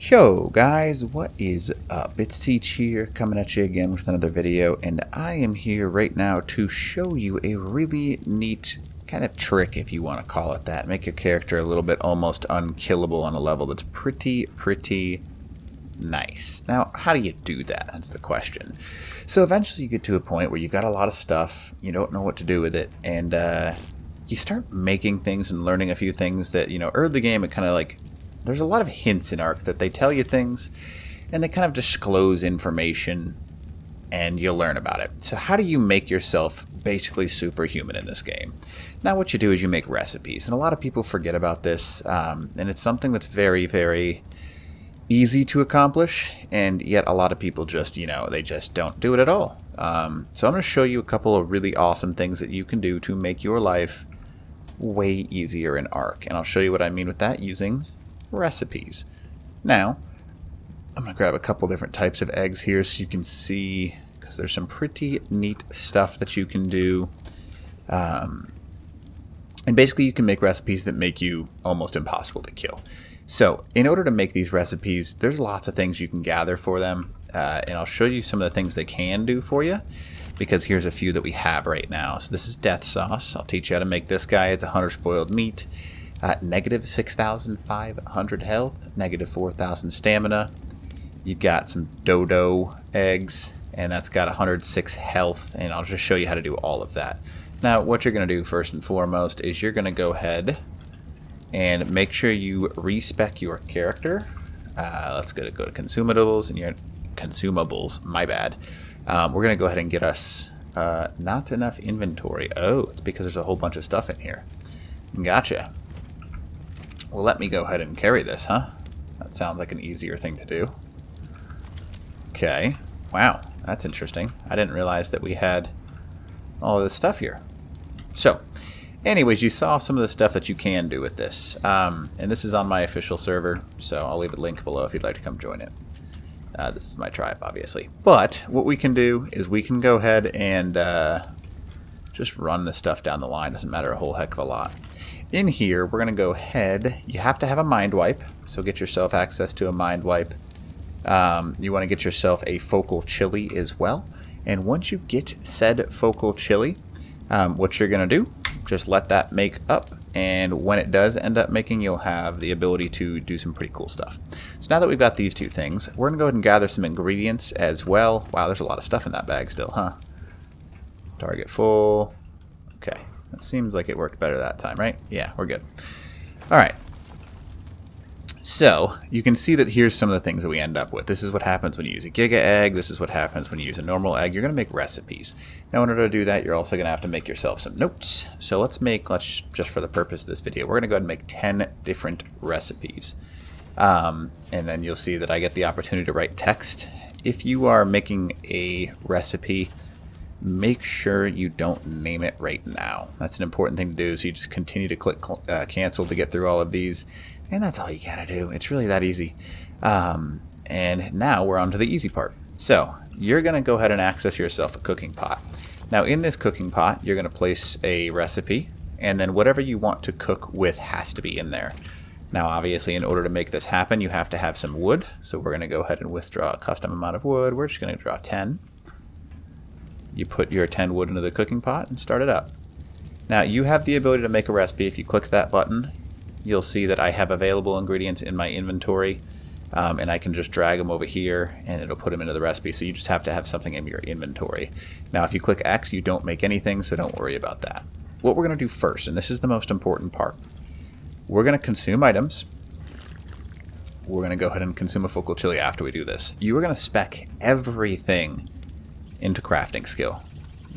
Yo guys, what is up? It's Teach here, coming at you again with another video, and I am here right now to show you a really neat kind of trick, if you want to call it that. Make your character a little bit almost unkillable on a level that's pretty nice. Now, how do you do that? That's the question. So eventually you get to a point where you've got a lot of stuff, you don't know what to do with it, and you start making things and learning a few things that, early in the game it kind of like, there's a lot of hints in ARK that they tell you things and they kind of disclose information and you'll learn about it. So how do you make yourself basically superhuman in this game? Now what you do is you make recipes, and a lot of people forget about this, and it's something that's very easy to accomplish, and yet a lot of people just, they just don't do it at all. So I'm going to show you a couple of really awesome things that you can do to make your life way easier in ARK, and I'll show you what I mean with that using recipes. Now, I'm going to grab a couple different types of eggs here so you can see, because there's some pretty neat stuff that you can do. And basically you can make recipes that make you almost impossible to kill. So in order to make these recipes, there's lots of things you can gather for them, and I'll show you some of the things they can do for you, because here's a few that we have right now. So this is death sauce. I'll teach you how to make this guy. It's a hunter spoiled meat. Negative 6,500 health, negative 4,000 stamina. You've got some Dodo eggs, and that's got 106 health, and I'll just show you how to do all of that. Now, what you're going to do first and foremost is you're going to go ahead and make sure you respec your character. Let's go to consumables, and your consumables, my bad. We're going to go ahead and get us not enough inventory. Oh, it's because there's a whole bunch of stuff in here. Gotcha. Well, let me go ahead and carry this, huh? That sounds like an easier thing to do. Okay. Wow, that's interesting. I didn't realize that we had all of this stuff here. So, anyways, you saw some of the stuff that you can do with this. And this is on my official server, so I'll leave a link below if you'd like to come join it. This is my tribe, obviously. But what we can do is we can go ahead and just run this stuff down the line. Doesn't matter a whole heck of a lot. In here, we're going to go ahead. You have to have a mind wipe, so get yourself access to a mind wipe. You want to get yourself a focal chili as well. And once you get said focal chili, what you're going to do, just let that make up. And when it does end up making, you'll have the ability to do some pretty cool stuff. So now that we've got these two things, we're going to go ahead and gather some ingredients as well. Wow, there's a lot of stuff in that bag still, huh? Target full. Okay. That seems like it worked better that time, right? Yeah, we're good. All right. So you can see that here's some of the things that we end up with. This is what happens when you use a giga egg. This is what happens when you use a normal egg. You're going to make recipes. Now, in order to do that, you're also going to have to make yourself some notes. So let's just for the purpose of this video, we're going to go ahead and make 10 different recipes. And then you'll see that I get the opportunity to write text. If you are making a recipe, make sure you don't name it right now. That's an important thing to do, so you just continue to click cancel to get through all of these, and that's all you gotta do. It's really that easy. And now we're on to the easy part. So you're gonna go ahead and access yourself a cooking pot. Now in this cooking pot, you're gonna place a recipe, and then whatever you want to cook with has to be in there. Now obviously, in order to make this happen, you have to have some wood, so we're gonna go ahead and withdraw a custom amount of wood. We're just gonna draw 10. You put your 10 wood into the cooking pot and start it up. Now you have the ability to make a recipe. If you click that button, you'll see that I have available ingredients in my inventory, and I can just drag them over here and it'll put them into the recipe. So you just have to have something in your inventory. Now if you click X, you don't make anything, so don't worry about that. What we're going to do first, and this is the most important part, we're going to consume items. We're going to go ahead and consume a focal chili after we do this. You are going to spec everything into crafting skill.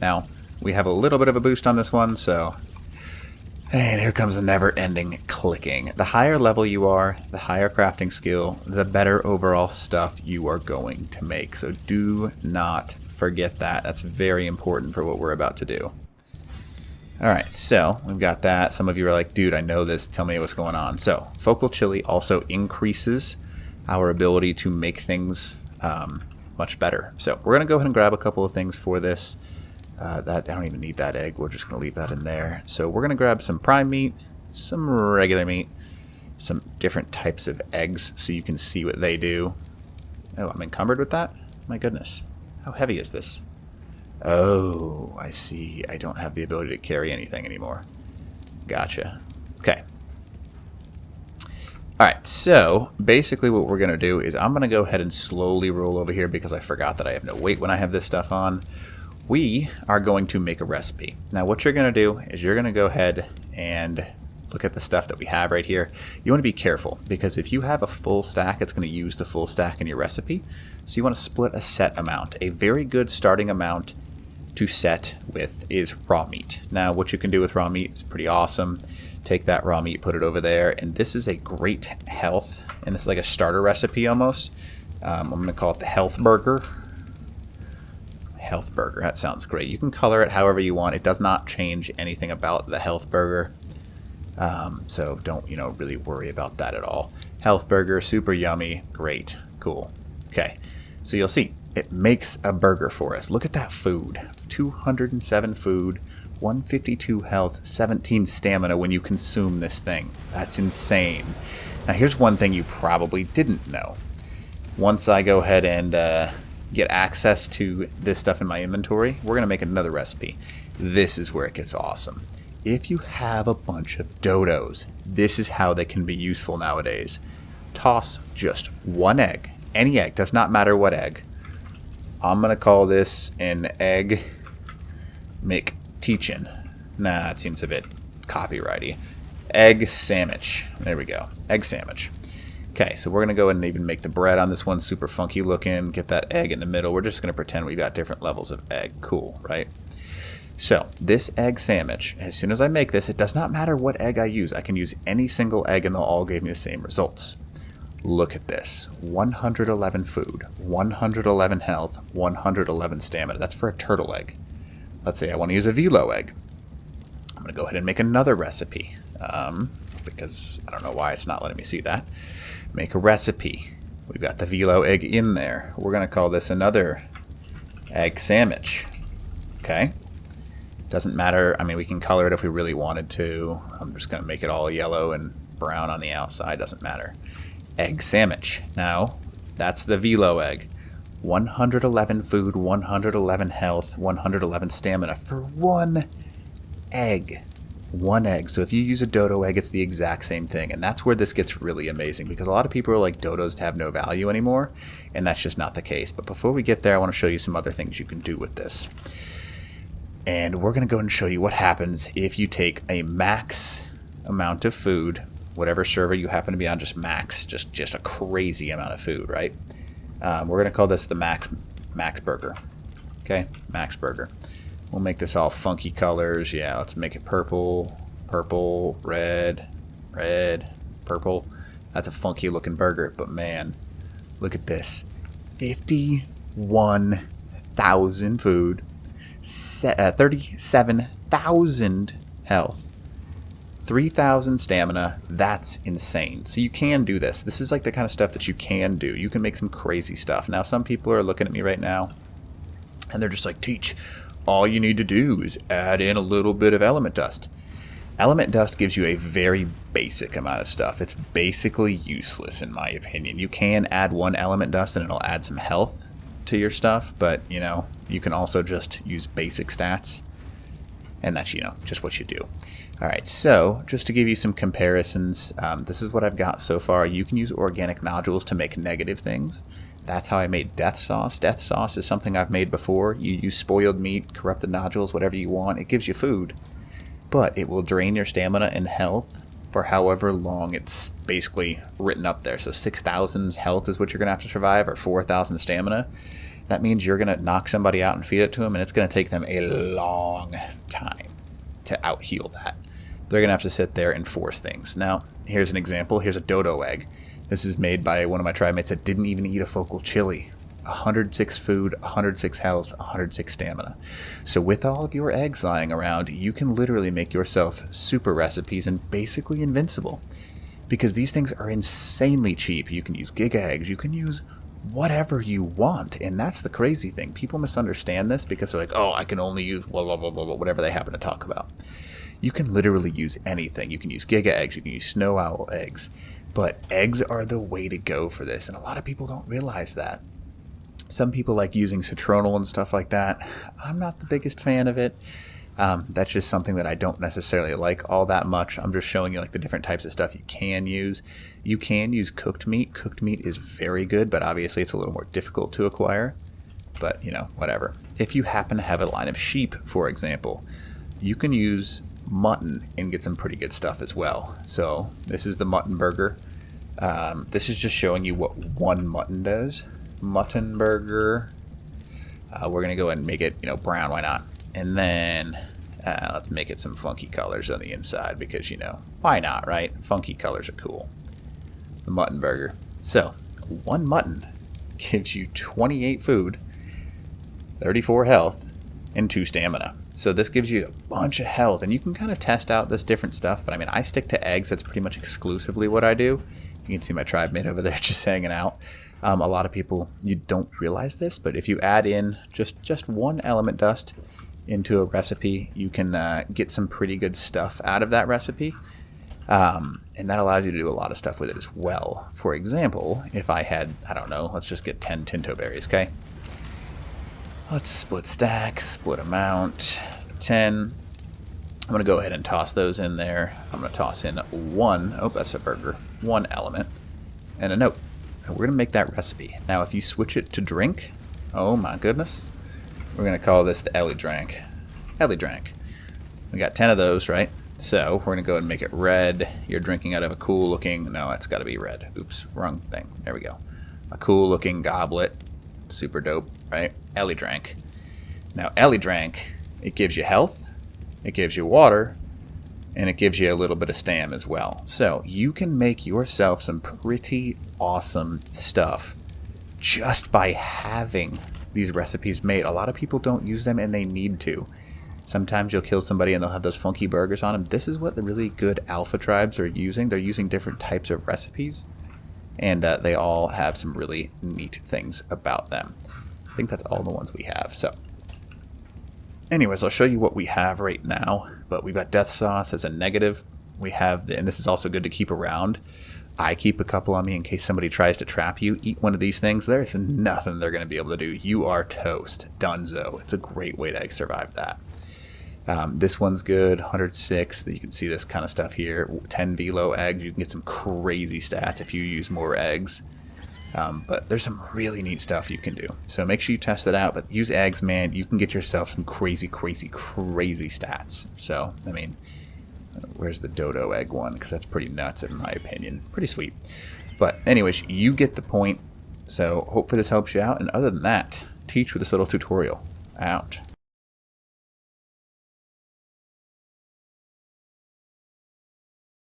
Now we have a little bit of a boost on this one, so and here comes the never-ending clicking. The higher level you are, the higher crafting skill, the better overall stuff you are going to make. So do not forget that. That's very important for what we're about to do. Alright, so we've got that. Some of you are like, dude, I know this, tell me what's going on. So focal chili also increases our ability to make things much better. So we're going to go ahead and grab a couple of things for this. I don't even need that egg. We're just going to leave that in there. So we're going to grab some prime meat, some regular meat, some different types of eggs so you can see what they do. Oh, I'm encumbered with that? My goodness. How heavy is this? Oh, I see. I don't have the ability to carry anything anymore. Gotcha. Okay. Alright, so basically what we're going to do is I'm going to go ahead and slowly roll over here because I forgot that I have no weight when I have this stuff on. We are going to make a recipe. Now what you're going to do is you're going to go ahead and look at the stuff that we have right here. You want to be careful because if you have a full stack, it's going to use the full stack in your recipe. So you want to split a set amount. A very good starting amount to set with is raw meat. Now what you can do with raw meat is pretty awesome. Take that raw meat, put it over there, and this is a great health, and this is like a starter recipe almost. I'm going to call it the health burger. Health burger, that sounds great. You can color it however you want. It does not change anything about the health burger, so don't really worry about that at all. Health burger, super yummy, great, cool. Okay, so you'll see it makes a burger for us. Look at that food. 207 food. 152 health, 17 stamina when you consume this thing. That's insane. Now here's one thing you probably didn't know. Once I go ahead and get access to this stuff in my inventory, we're going to make another recipe. This is where it gets awesome. If you have a bunch of dodos, this is how they can be useful nowadays. Toss just one egg. Any egg, does not matter what egg. I'm going to call this an egg teaching. Nah, it seems a bit copyrighty. Egg Sammich. There we go. Egg Sammich. Okay, so we're going to go ahead and even make the bread on this one super funky looking. Get that egg in the middle. We're just going to pretend we got different levels of egg. Cool, right? So, this egg sandwich, as soon as I make this, it does not matter what egg I use. I can use any single egg and they'll all give me the same results. Look at this. 111 food, 111 health, 111 stamina. That's for a turtle egg. Let's say I want to use a velo egg. I'm going to go ahead and make another recipe because I don't know why it's not letting me see that. Make a recipe. We've got the velo egg in there. We're going to call this another egg sandwich. Okay. Doesn't matter. I mean, we can color it if we really wanted to. I'm just going to make it all yellow and brown on the outside. Doesn't matter. Egg sandwich. Now, that's the velo egg. 111 food, 111 health, 111 stamina for one egg. One egg. So if you use a dodo egg, it's the exact same thing. And that's where this gets really amazing because a lot of people are like, dodos have no value anymore. And that's just not the case. But before we get there, I want to show you some other things you can do with this. And we're going to go and show you what happens if you take a max amount of food, whatever server you happen to be on, just max, just a crazy amount of food, right? We're going to call this the Max Burger. Okay, Max Burger. We'll make this all funky colors. Yeah, let's make it purple, purple, red, red, purple. That's a funky looking burger, but man, look at this. 51,000 food, 37,000 health, 3,000 stamina. That's insane. So you can do this. This is like the kind of stuff that you can do. You can make some crazy stuff. Now, some people are looking at me right now, and they're just like, Teach, all you need to do is add in a little bit of element dust. Element dust gives you a very basic amount of stuff. It's basically useless, in my opinion. You can add one element dust, and it'll add some health to your stuff, but, you can also just use basic stats, and that's, just what you do. Alright, so just to give you some comparisons, this is what I've got so far. You can use organic nodules to make negative things. That's how I made death sauce. Death sauce is something I've made before. You use spoiled meat, corrupted nodules, whatever you want. It gives you food, but it will drain your stamina and health for however long it's basically written up there. So 6,000 health is what you're going to have to survive, or 4,000 stamina. That means you're going to knock somebody out and feed it to them, and it's going to take them a long time to out-heal that. They're going to have to sit there and force things. Now, here's an example. Here's a dodo egg. This is made by one of my tribe mates that didn't even eat a focal chili. 106 food, 106 health, 106 stamina. So with all of your eggs lying around, you can literally make yourself super recipes and basically invincible. Because these things are insanely cheap. You can use giga eggs. You can use whatever you want. And that's the crazy thing. People misunderstand this because they're like, oh, I can only use blah, blah, blah, blah, whatever they happen to talk about. You can literally use anything. You can use giga eggs, you can use snow owl eggs, but eggs are the way to go for this, and a lot of people don't realize that. Some people like using citronal and stuff like that. I'm not the biggest fan of it. That's just something that I don't necessarily like all that much. I'm just showing you like the different types of stuff you can use. You can use cooked meat. Cooked meat is very good, but obviously it's a little more difficult to acquire. But, you know, whatever. If you happen to have a line of sheep, for example, you can use mutton and get some pretty good stuff as well. So this is the Mutton Burger. This is just showing you what one mutton does. Mutton Burger. We're going to go ahead and make it, brown. Why not? And then let's make it some funky colors on the inside because, why not, right? Funky colors are cool. The Mutton Burger. So, one mutton gives you 28 food, 34 health, and 2 stamina. So this gives you a bunch of health, and you can kind of test out this different stuff, but I mean, I stick to eggs. That's pretty much exclusively what I do. You can see my tribe mate over there just hanging out. A lot of people, you don't realize this, but if you add in just one element dust into a recipe, you can get some pretty good stuff out of that recipe. And that allows you to do a lot of stuff with it as well. For example, if I had, I don't know, let's just get 10 Tinto berries, okay? Let's split stack, split amount, 10. I'm going to go ahead and toss those in there. I'm going to toss in that's a burger, 1 element, and a note. And we're going to make that recipe. Now, if you switch it to drink, oh my goodness, we're going to call this the Ellie Drank. Ellie Drank. We got 10 of those, right? So we're going to go ahead and make it red. You're drinking out of a cool looking, no, it's got to be red. Oops, wrong thing. There we go. A cool looking goblet. Super dope, right? Ellie Drank. Now, Ellie Drank, it gives you health, it gives you water, and it gives you a little bit of STAM as well. So you can make yourself some pretty awesome stuff just by having these recipes made. A lot of people don't use them, and they need to. Sometimes you'll kill somebody and they'll have those funky burgers on them. This is what the really good alpha tribes are using. They're using different types of recipes, and they all have some really neat things about them. I think that's all the ones we have. So anyways, I'll show you what we have right now. But we've got death sauce as a negative. We have, and this is also good to keep around. I keep a couple on me in case somebody tries to trap you. Eat one of these things. There's nothing they're going to be able to do. You are toast. Dunzo. It's a great way to survive that. This one's good. 106. You can see this kind of stuff here. 10 velo eggs. You can get some crazy stats if you use more eggs. But there's some really neat stuff you can do. So make sure you test it out. But use eggs, man. You can get yourself some crazy, crazy, crazy stats. So, I mean, where's the Dodo Egg one? Because that's pretty nuts in my opinion. Pretty sweet. But anyways, you get the point. So hopefully this helps you out. And other than that, teach with this little tutorial. Out.